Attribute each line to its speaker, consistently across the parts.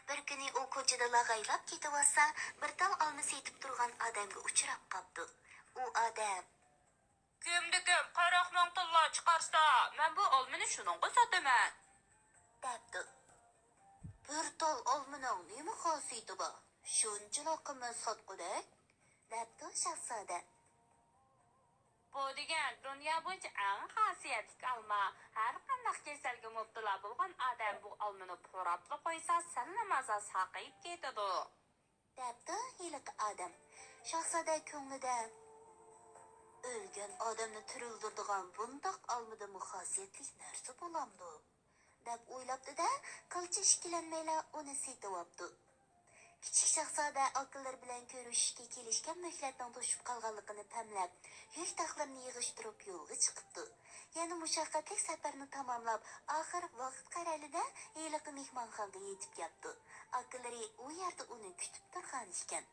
Speaker 1: Bir kuni u ko'chada lag'aylab ketaversa, bir tal olma setib turgan odamga uchrab qoldi. U odam:
Speaker 2: Kimdi-kim qaroqmon tilla chiqarsa, men bu olmani shuningga sotaman.
Speaker 1: debdi. Bir tal olmaning nima xosiyati bor? Shunchalar qimmat sotqudak, debdi shahzoda.
Speaker 2: Bu degan dunyo bo'yicha eng xosiyatli olma. Har qanday kasalga mubtalo bo'lgan odam bu olmani po'rabli qo'ysa, sallamaza saqayib ketadi.
Speaker 1: Debdi hiliqi odam. Shahzoda ko'nglida o'lgan odamni tirildiradigan bundoq olmada xosiyatli narsa bo'lamdi deb o'ylabdi-da, qilcha ishkilanmayla uni setib oldi. Kichik shahzoda akillar bilan ko'rishishga kelishgan muhlatdan to'shib qolganligini pamlab, yuk taxlarini yig'ishtirib yo'lga chiqibdi. Yana mushaqqatli safarni tamomlab, oxir vaqt qaralida hiliqi mehmonxonaga yetib keldi. Akillari u yerda uni kutib turgan ekan.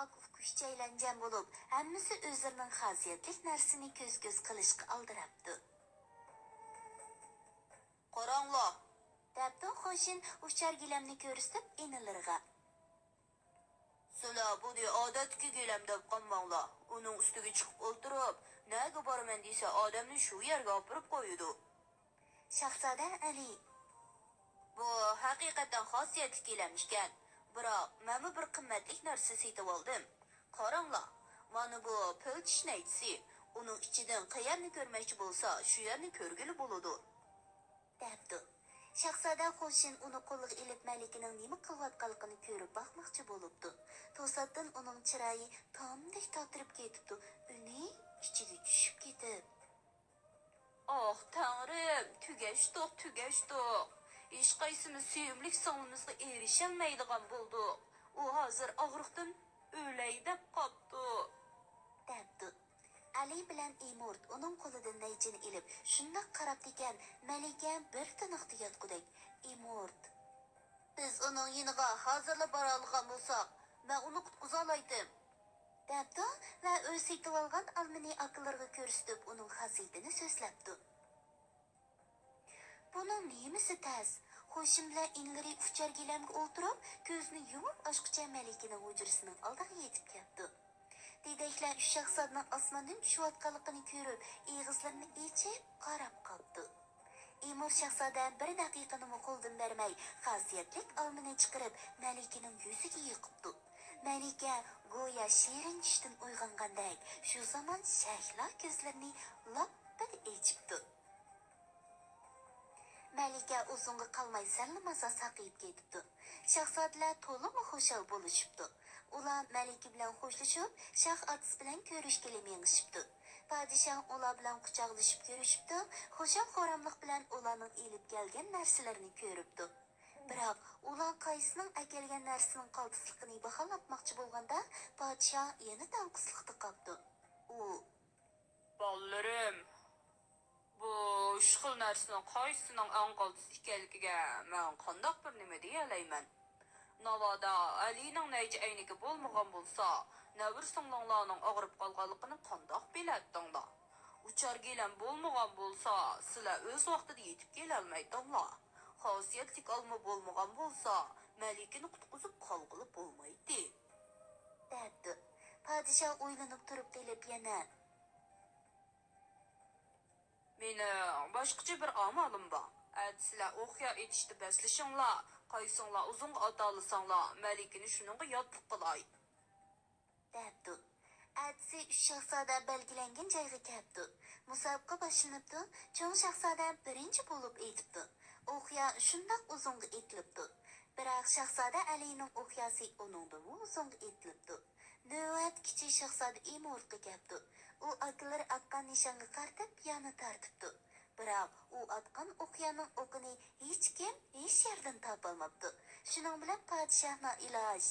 Speaker 1: Aql kuchaylangan bo'lib, hammasi o'zlarining xosiyatli narsani ko'z-ko'z qilishga aldirabdi.
Speaker 2: Qaranglar,
Speaker 1: debdi qo'shin uchar gilamni ko'rsatib inilirga.
Speaker 2: sizlar buni odatga gilam deb qolmanglar. Uning ustiga chiqib o'ltirib, nega boraman desa, odamni shu yerga olib qo'yadi.
Speaker 1: Shahzoda Ali:
Speaker 2: Bu haqiqatan xosiyatli gilam ekan. Biroq men bir qimmatli narsa setib oldim. Qaranglar, mana bu pilchishnaytsi, uning ichidan qayerni ko'rmoqchi bo'lsa, shu yerni ko'rgili bo'ladi.
Speaker 1: debdi. Shahzoda qo'shin uni qo'liga ilib malikining nima qilayotganligini ko'rib boqmoqchi bo'libdi. To'satdan uning chiroyi tomdek totirib ketibdi. Uni ichiga tushib ketib:
Speaker 2: Oh Tangrim, tugashdiq. Hech qaysimiz sevimli sonimizga erisholmaydigan bo'ldik. U hozir og'riqdan o'lay deb qopti.
Speaker 1: debdi. Ali bilan Imort uning qo'lidan naychini ilib, shundoq qarab ekan, Malika bir tiniqda yotqudak. Imort:
Speaker 2: Biz uning yiniga hozirla bora olgan bo'lsak, men uni qutqiza olaydim.
Speaker 1: debdi va o'z setib olgan olmani akillarga ko'rsatib, uning xasitini so'zlabdi. Buning nimasi tas? Qo'shin bilan inlari uchar gilamga o'ltirib, ko'zni yumib ochqicha Malikaning hujrasining oldiga yetib keldi. Dedeklar shahzodaning osmondan tushayotganligini ko'rib, egizlarini ichib qarab qoldi. Imor shahzoda bir daqiqani qo'ldan bermay, xosiyatli olmani chiqarib Malikaning yuziga yiqibdi. Malika go'yo shirin tushdan uyg'ongandek, shu zamon shahlo ko'zlarini loppada echibdi. Malika uzunga qolmay sallamasa saqayib ketibdi. Shahzodalar to'liq xushal bo'lishibdi. Ular Malika bilan xo'shlashib, shah otasi bilan ko'rishga mengishibdi. Podshoh ular bilan quchoqlashib ko'rishibdi. Xushal xo'ramlik bilan ularning elib kelgan narsalarini ko'ribdi. Biroq ular qaysining akelgan narsaning qoltisligini baholabmoqchi bo'lganda, podshoh yana tanqislikda qoldi. U:
Speaker 2: Ballarim, bu xil narsaning qaysining eng qoltis ekanligiga men qandoq bir nima deya olayman. Navoda Alining naychi aynigi bo'lmagan bo'lsa, navir singlinglarning og'rib qolganligini qandoq biladinglar? Uchar gilam bo'lmagan bo'lsa, sizlar o'z vaqtida yetib kela olmaydinglar. Xosiyatli olma bo'lmagan bo'lsa, Malikani qutqizib qolg'ili bo'lmaydi.
Speaker 1: debdi. Podshoh o'ylanib turib kelib yana:
Speaker 2: Meni boshqacha bir amalim bor. Sizlar o'xya etishdi baslashinglar, qaysinglar uzunga atalasanglar, Malikani shuningga yodliq qilay.
Speaker 1: debdi. Atsi shahzoda belgilangan joyga keldi. Musobaqa boshlanibdi. Cho'ng shahzoda birinchi bo'lib etibdi. O'qiya shundoq uzunga etilibdi. Biroq shahzoda Alining o'qiyasi uningdan uzunga etilibdi. Navbat kichik shahzoda Imortga keldi. U akillar atgan nishonga qaratib yana tortibdi. Biroq u atgan o'qiyaning o'qini hech kim hech yerdan topolmabdi. Shuning bilan podshohning iloj: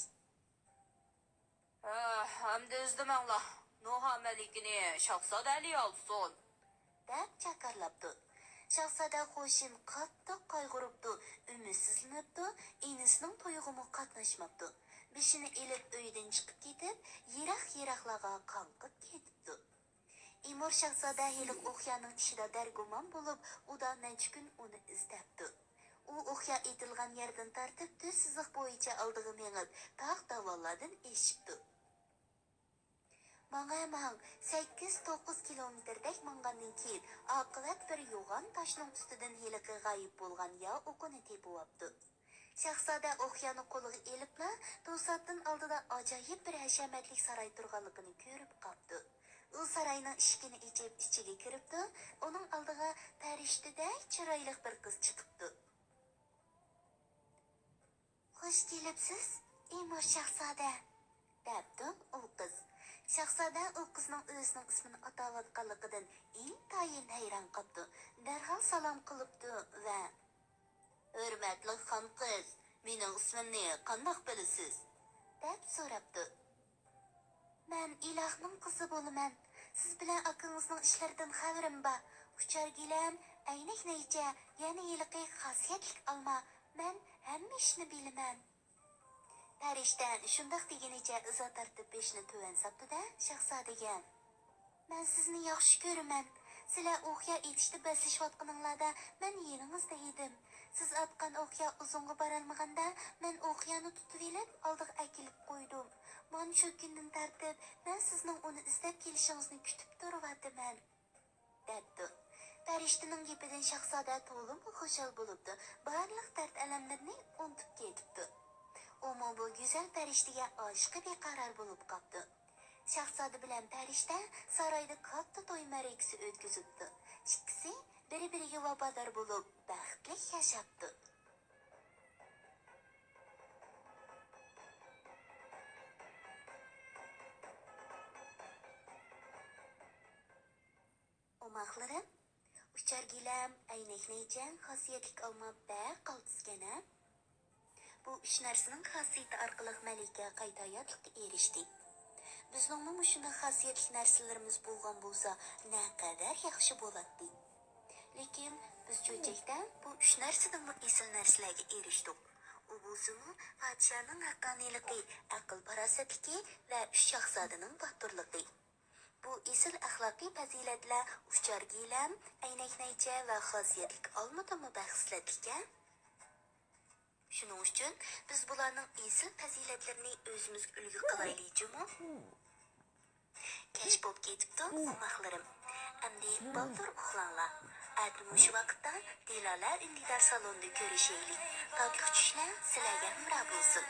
Speaker 2: Hamda izdimanglar. Noha Malikini shahzoda Ali olsin
Speaker 1: deb chakarlabdi. Shahzoda qo'shin qattiq qayg'uribdi, umidsizlanibdi, enisining to'yig'imi qatnashmabdi. Beshini elib uydan chiqib ketib, yiroq-yiroqlarga qanqib ketibdi. Imor shahzoda hiliq o'qyaning tishida dargumon bo'lib, udan necha kun uni izlabdi. U u o'xya etilgan yerdan tartib düz siziq bo'yicha oldiga mengib tog' davollardan eshibdi. Manga 8-9 kilometrdek mangandan keyin oqibat bir yo'g'on toshning ustidan heliqi g'oyib bo'lgan yo o'qini tepibdi. Shahzoda o'xyani qo'liga elibla to'satdan oldida ajoyib bir hashamatli saroy turganligini ko'rib qoldi. U saroyning eshigini ichib ichiga kiribdi. Uning oldiga farishtadek chiroyli bir qiz chiqibdi. "Xush kelibsiz, Imor shahzoda", debdi u qiz. Shahzoda u qizning o'zining ismini atayotganligidan intayin hayron qoldi. Darhol salom qilibdi va "Hurmatli xon qiz, mening ismimni qandoq bilasiz?" deb so'rabdi. "Men ilohning qizi bo'laman. Siz bilan akangizning ishlaridan xabarim bor. Uchar gilam, aynak naycha, yana yiliqi xosiyatlik olma. Men hamma ishni bilaman." Farishtan shundoq degunicha izo tartib beshni tuvan sapdi-da shahzodaga: "Men sizni yaxshi ko'raman. Sizlar o'xya etishdi basishayotganinglarda men yeringizni edim. Siz atgan o'xya uzunga borolmaganda men o'xyani tutib elib oldiga akilib qo'ydim. Mana shu kundan tartib men sizning uni izlab kelishingizni kutib turibman", debdi. Farishtaning gapidan shahzoda to'liq xushal bo'libdi. Barliq dard alamlarni unutib ketibdi. Omo bu go'zal farishtaga oshiqi beqaror bo'lib qoldi. Shahzoda bilan farishta saroyda katta to'y ma'rakasi o'tkazibdi. Ikkisi bir-biriga vafodor bo'lib baxtli yashabdi. Omoqlarim, uchar gilam, aynakni jan xosiyatlik olma baq qaltisgana. Bu uch narsaning xosiyati orqali malika qayta hayotlikka erishdi. Bizning shunday xosiyatli narsalarimiz bo'lgan bo'lsa, naqadar yaxshi bo'ladi. Lekin biz cho'chakda bu uch narsadan esil narsalarga erishdik. U bo'lsa-mu podshoning haqqoniyligi, aql farosatligi va uch shahzodaning boturligi. Bu esil axloqiy fazilatlar uchar gilam, aynaknaycha va xosiyatlik olmadimi baxsizlikka? Shuning uchun biz bularning esil fazilatlarini o'zimiz ulgu qilaylikmi? Kech bo'lib ketibdi, omoqlarim. Endi baldur uxlanglar. Atmu shu vaqtda Dilalar Indidar salonida ko'rishaylik. Totli tushlar sizlarga hamroh bo'lsin.